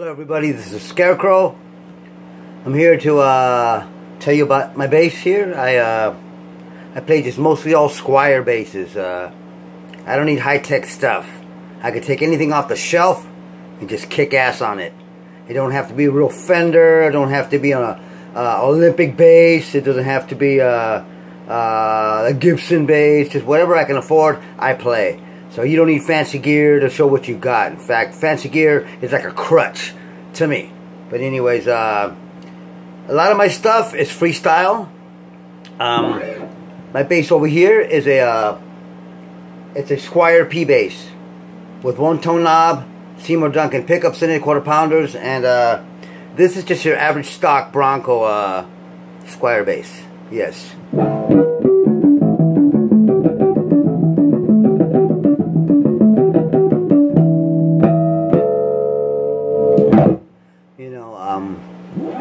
Everybody, this is Scarecrow. I'm here to tell you about my bass here. I play just mostly all Squier basses. I don't need high-tech stuff. I could take anything off the shelf and just kick ass on it. It don't have to be a real Fender. It don't have to be on a Olympic bass. It doesn't have to be a Gibson bass. Just whatever I can afford, I play. So you don't need fancy gear to show what you got. In fact, fancy gear is like a crutch to me. But anyways, a lot of my stuff is freestyle. My bass over here is it's a Squier P bass with one tone knob, Seymour Duncan pickups in it, quarter pounders, and this is just your average stock Bronco Squier bass. Yes.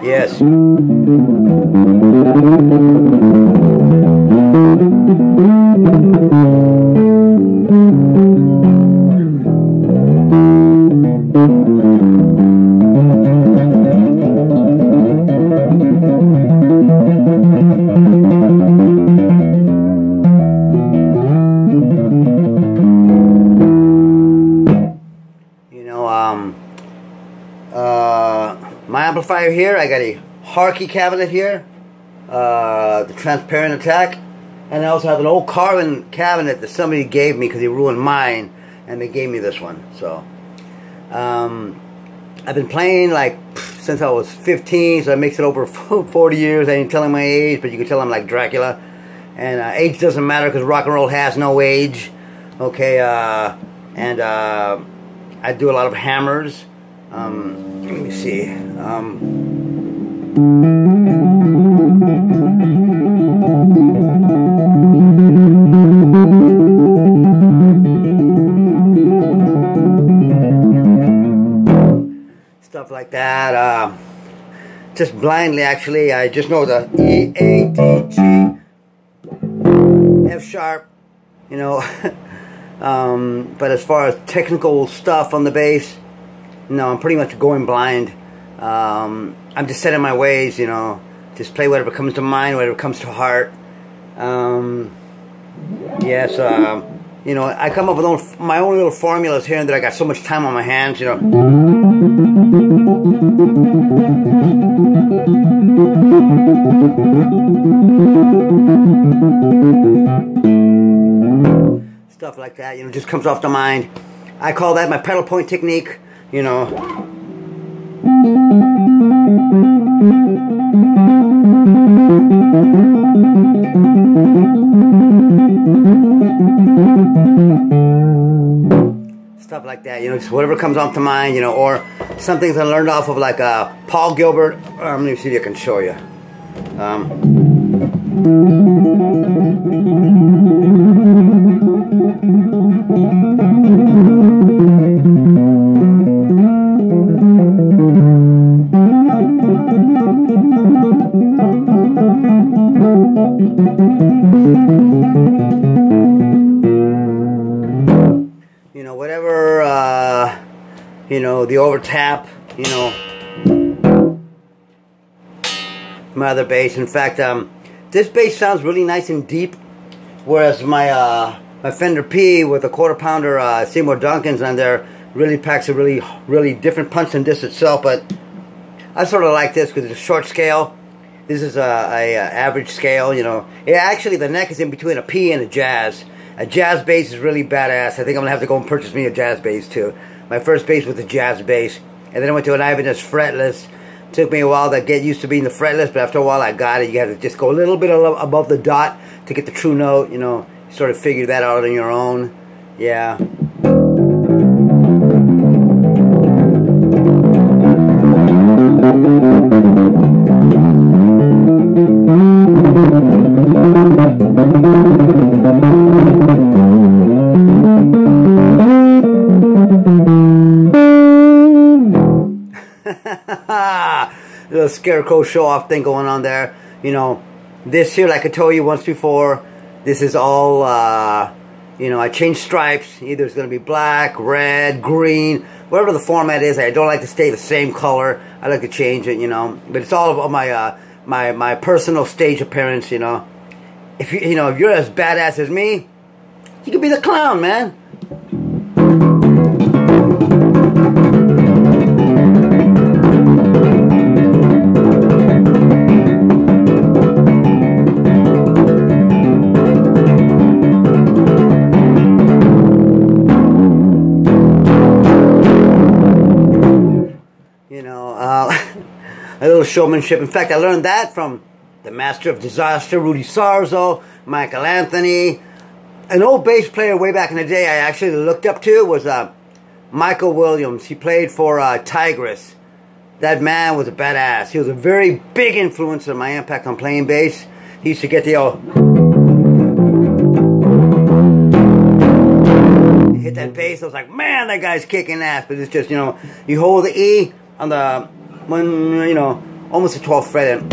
Yes. My amplifier here, I got a Harkey cabinet here, the Transparent Attack, and I also have an old Carvin cabinet that somebody gave me because he ruined mine, and they gave me this one. So, I've been playing like since I was 15, so that makes it over 40 years. I ain't telling my age, but you can tell I'm like Dracula. And age doesn't matter because rock and roll has no age. Okay, and I do a lot of hammers. Let me see. Stuff like that. Just blindly, actually, I just know the E, A, D, G, F sharp, you know. But as far as technical stuff on the bass, no, I'm pretty much going blind. I'm just set in my ways, you know. Just play whatever comes to mind, whatever comes to heart. Yes, you know, I come up with my own little formulas here and that I got so much time on my hands, you know. Stuff like that, you know, just comes off the mind. I call that my pedal point technique, you know. Stuff like that, you know, just whatever comes off to mind, you know, or some things I learned off of like Paul Gilbert. Let me see if I can show you. You know, whatever, you know, the overtap, you know, my other bass. In fact, this bass sounds really nice and deep, whereas my my Fender P with a quarter pounder Seymour Duncans on there really packs a really different punch than this itself. But I sort of like this because it's a short scale. This is a average scale, you know. Actually, the neck is in between a P and a jazz. A jazz bass is really badass. I think I'm going to have to go and purchase me a jazz bass, too. My first bass was a jazz bass. And then I went to an Ibanez fretless. Took me a while to get used to being the fretless, but after a while I got it. You have to just go a little bit above the dot to get the true note, you know. You sort of figure that out on your own. Yeah. Little scarecrow show-off thing going on there. You know, this here, like I told you once before, this is all, you know, I changed stripes. Either it's going to be black, red, green, whatever the format is. I don't like to stay the same color. I like to change it, you know. But it's all about my my personal stage appearance, you know. If you know, if you're as badass as me, you could be the clown, man. You know, a little showmanship. In fact, I learned that from the Master of Disaster, Rudy Sarzo, Michael Anthony. An old bass player way back in the day I actually looked up to was Michael Williams. He played for Tigress. That man was a badass. He was a very big influence on my impact on playing bass. He used to get the old... hit that bass, I was like, man, that guy's kicking ass. But it's just, you know, you hold the E on the, when, you know, almost the 12th fret, and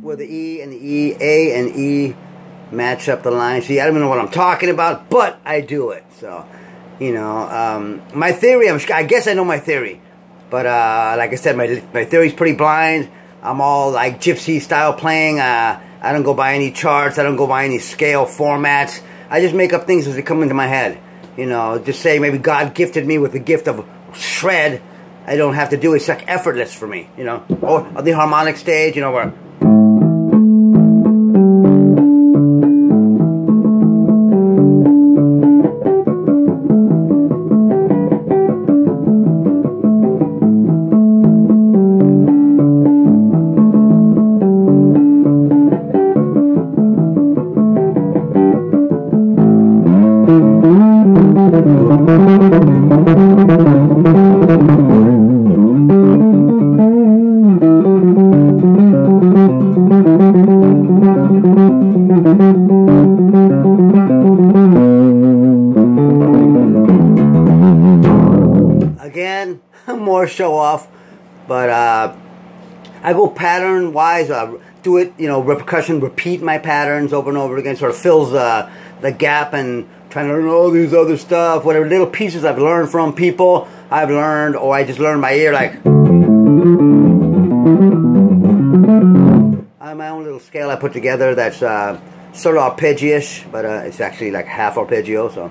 where the E and the E, A and E match up the line. See, I don't even know what I'm talking about, but I do it. So, you know, my theory, I guess I know my theory. But, like I said, my theory's pretty blind. I'm all like gypsy style playing. I don't go by any charts. I don't go by any scale formats. I just make up things as they come into my head. You know, just say maybe God gifted me with the gift of shred. I don't have to do it. It's like effortless for me, you know. Or on the harmonic stage, you know, where... Again, more show off, but I go pattern wise, do it, you know, percussion, repeat my patterns over and over again, sort of fills the gap, and trying to learn all these other stuff, whatever little pieces I've learned from people I've learned, or I just learned by ear, like I have my own little scale I put together that's sort of arpeggio-ish, but it's actually like half arpeggio, so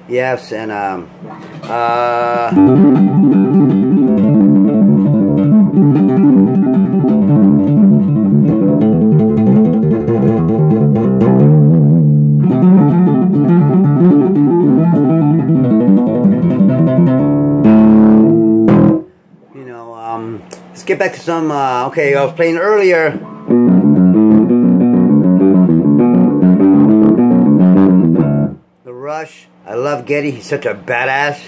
yes. And you know, let's get back to some okay, I was playing earlier. The Rush. I love Geddy. He's such a badass.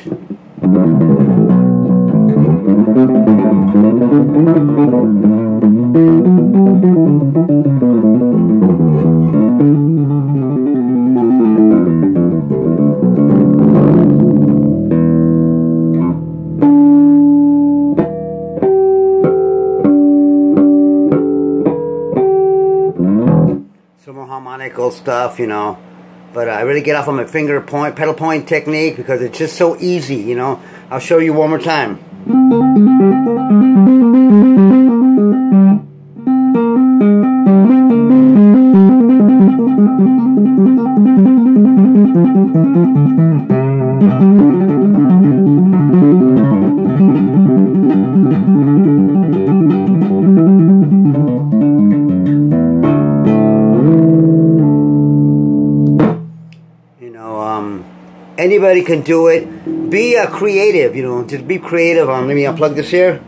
Some more harmonical stuff, you know. But I really get off on my finger point, pedal point technique, because it's just so easy, you know. I'll show you one more time. Anybody can do it. Be creative, you know. Just be creative. Let me unplug this here.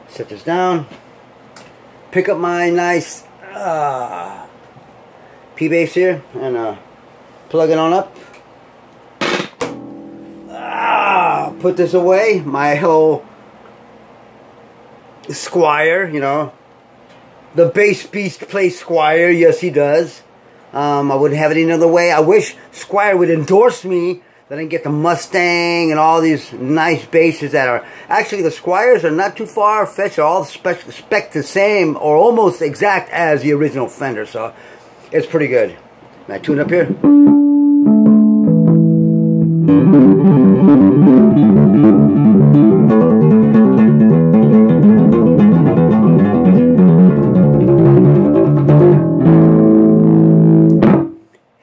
Set this down. Pick up my nice P-bass here and plug it on up. Put this away. My whole Squier, you know. The bass beast plays Squier. Yes, he does. I wouldn't have it any other way. I wish Squier would endorse me Then I get the Mustang and all these nice basses that are... Actually, the Squiers are not too far-fetched. They're all spec the same or almost exact as the original Fender. So, it's pretty good. Can I tune up here?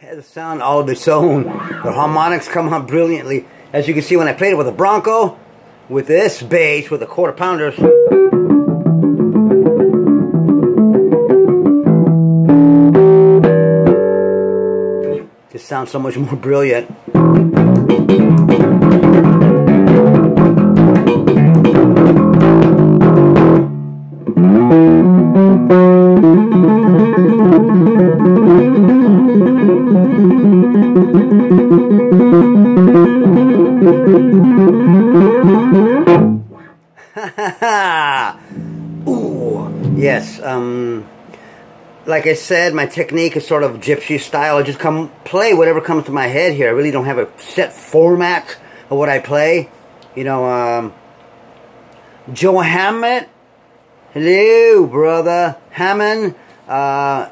Has a sound all of its own. The harmonics come out brilliantly. As you can see when I played it with a Bronco, with this bass, with the quarter pounders. Just sounds so much more brilliant. Ooh, yes. Like I said, my technique is sort of gypsy style. I just play whatever comes to my head here. I really don't have a set format of what I play. You know, Joe Hammett. Hello, brother. Hammond.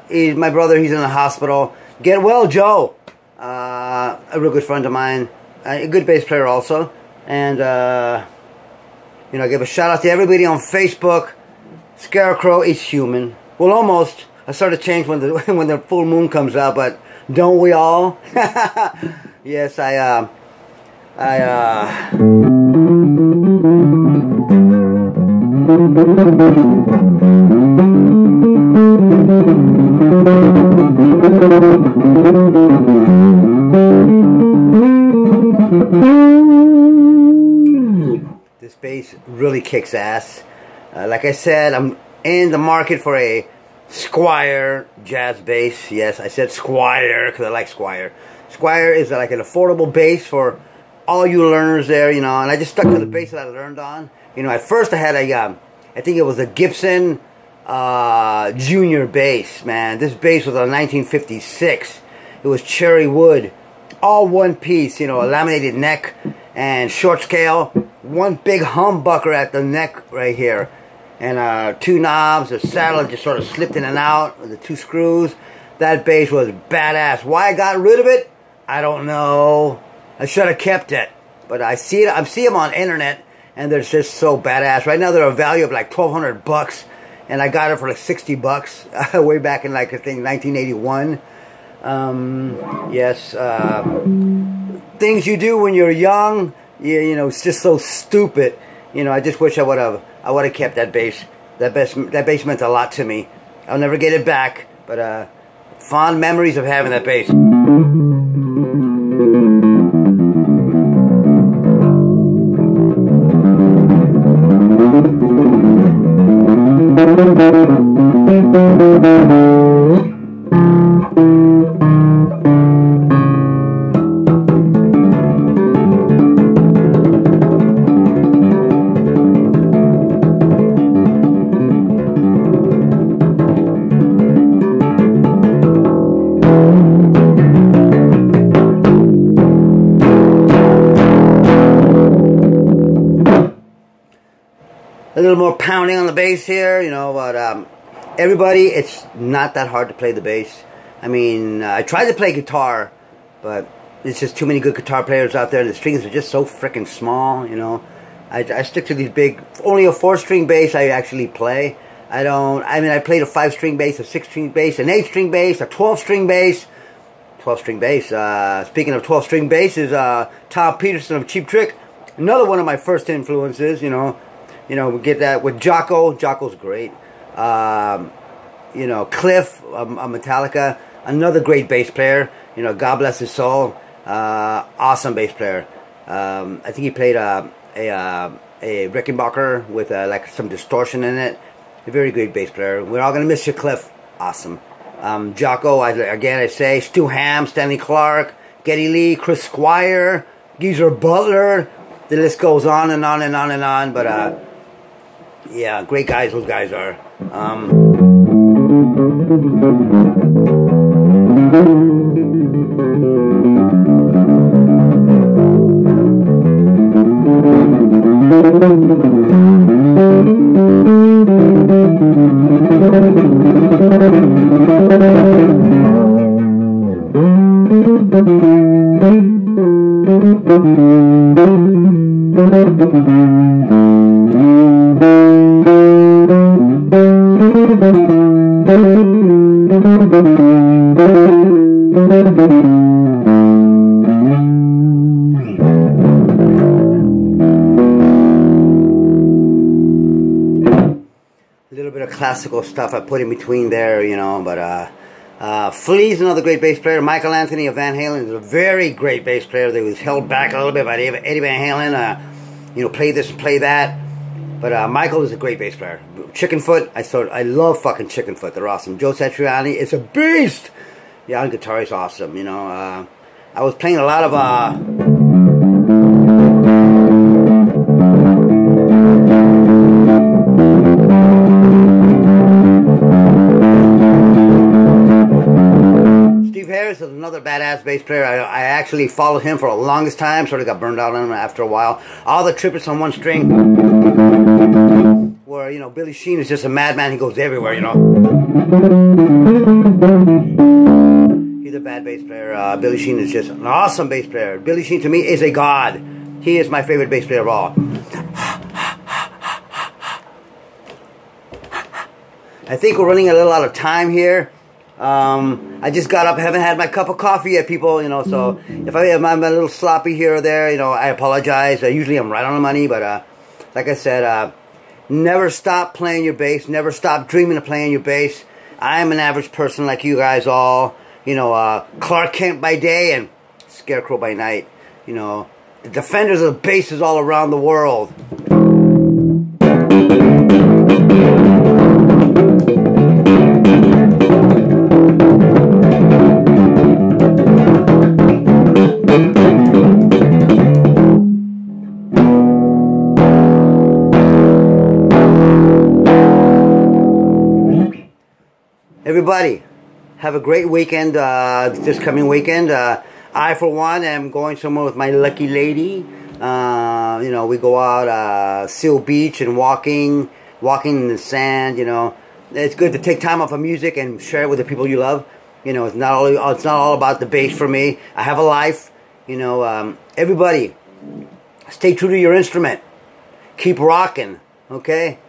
He's my brother. He's in the hospital. Get well, Joe. A real good friend of mine. A good bass player also. And, you know, I give a shout out to everybody on Facebook. Scarecrow is human. Well, almost. I started to change when the when the full moon comes out, but don't we all? Yes, this bass really kicks ass. Like I said, I'm in the market for a Squier jazz bass. Yes, I said Squier because I like Squier. Squier is like an affordable bass for all you learners there, you know. And I just stuck to the bass that I learned on. You know, at first I had a, I think it was a Gibson Junior bass, man. This bass was a 1956. It was cherry wood, all one piece, you know, a laminated neck and short scale. One big humbucker at the neck right here. And two knobs, the saddle just sort of slipped in and out with the two screws. That bass was badass. Why I got rid of it, I don't know. I should have kept it. But I see them on internet, and they're just so badass. Right now they're a value of like $1,200, and I got it for like $60 way back in like I think 1981. Yes, things you do when you're young, you know, it's just so stupid. You know, I just wish I would have kept that bass. That bass meant a lot to me. I'll never get it back, but fond memories of having that bass. A little more pounding on the bass here, you know, but everybody, it's not that hard to play the bass. I mean, I tried to play guitar, but there's just too many good guitar players out there, and the strings are just so freaking small, you know. I stick to these big, only a 4-string bass I actually play. I played a 5-string bass, a 6-string bass, an 8-string bass, a 12-string bass. 12-string bass, speaking of 12-string basses, Tom Peterson of Cheap Trick, another one of my first influences, you know. You know, we get that with Jocko. Jocko's great. You know, Cliff of Metallica, another great bass player. You know, God bless his soul. Awesome bass player. I think he played a Rickenbacker with like some distortion in it. A very great bass player. We're all gonna miss you, Cliff. Awesome. Jocko, again I say, Stu Ham, Stanley Clark, Geddy Lee, Chris Squire, Geezer Butler. The list goes on and on and on and on. But yeah, great guys those guys are. Little bit of classical stuff I put in between there, you know, but Flea's another great bass player. Michael Anthony of Van Halen is a very great bass player. They was held back a little bit by Eddie Van Halen, you know, play this, play that. But Michael is a great bass player. Chickenfoot, I love fucking Chickenfoot. They're awesome. Joe Satriani is a beast. Yeah, on guitar is awesome, you know. I was playing a lot of Steve Harris is another badass bass player. I actually followed him for the longest time. Sort of got burned out on him after a while. All the triplets on one string. Where, you know, Billy Sheehan is just a madman. He goes everywhere, you know. He's a bad bass player. Billy Sheehan is just an awesome bass player. Billy Sheehan to me is a god. He is my favorite bass player of all. I think we're running a little out of time here. I just got up, haven't had my cup of coffee yet, people, you know, so if I'm a little sloppy here or there, you know, I apologize. Usually I'm right on the money, but like I said, never stop playing your bass. Never stop dreaming of playing your bass. I am an average person like you guys all. You know, Clark Kent by day and Scarecrow by night. You know, the defenders of the basses all around the world. Everybody, have a great weekend, this coming weekend. I, for one, am going somewhere with my lucky lady. You know, we go out, Seal Beach and walking in the sand, you know. It's good to take time off of music and share it with the people you love. You know, it's not all about the bass for me. I have a life, you know. Everybody, stay true to your instrument. Keep rocking, okay?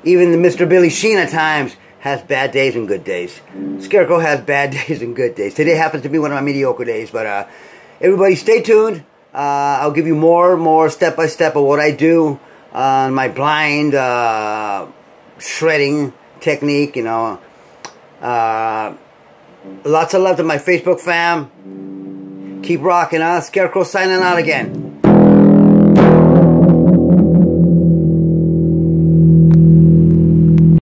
Even the Mr. Billy Sheehan at times has bad days and good days. Scarecrow has bad days and good days. Today happens to be one of my mediocre days, but everybody stay tuned. I'll give you more step-by-step of what I do on my blind shredding technique, you know. Lots of love to my Facebook fam. Keep rocking, huh? Scarecrow signing out again.